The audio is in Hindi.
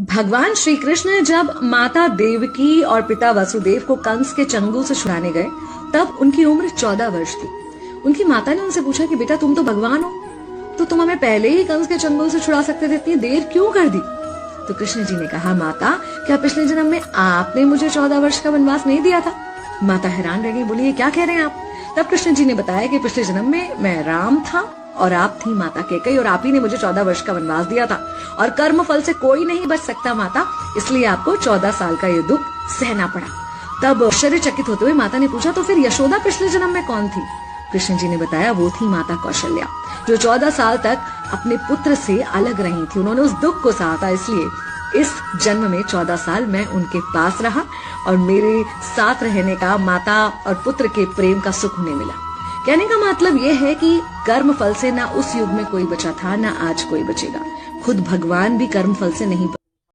भगवान श्री कृष्ण जब माता देवकी और पिता वसुदेव को कंस के चंगुल से छुड़ाने गए तब उनकी उम्र 14 वर्ष थी। उनकी माता ने उनसे पूछा कि बेटा तुम तो भगवान हो, तो तुम हमें पहले ही कंस के चंगुल से छुड़ा सकते थे, इतनी देर क्यों कर दी? तो कृष्ण जी ने कहा, माता क्या पिछले जन्म में आपने मुझे 14 वर्ष का वनवास नहीं दिया था? माता हैरान रह गई, बोली ये क्या कह रहे हैं आप? तब कृष्ण जी ने बताया कि पिछले जन्म में मैं राम था और आप थी माता कैकेयी और आप ही ने मुझे 14 वर्ष का वनवास दिया था और कर्म फल से कोई नहीं बच सकता माता, इसलिए आपको 14 साल का ये दुख सहना पड़ा। तब आश्चर्यचकित होते हुए माता ने पूछा, तो फिर यशोदा पिछले जन्म में कौन थी? कृष्ण जी ने बताया, वो थी माता कौशल्या, जो 14 साल तक अपने पुत्र से अलग रही थी। उन्होंने उस दुख को सहा था, इसलिए इस जन्म में 14 साल मैं उनके पास रहा और मेरे साथ रहने का माता और पुत्र के प्रेम का सुख उन्हें मिला। कहने का मतलब यह है कि कर्म फल से ना उस युग में कोई बचा था, ना आज कोई बचेगा। खुद भगवान भी कर्म फल से नहीं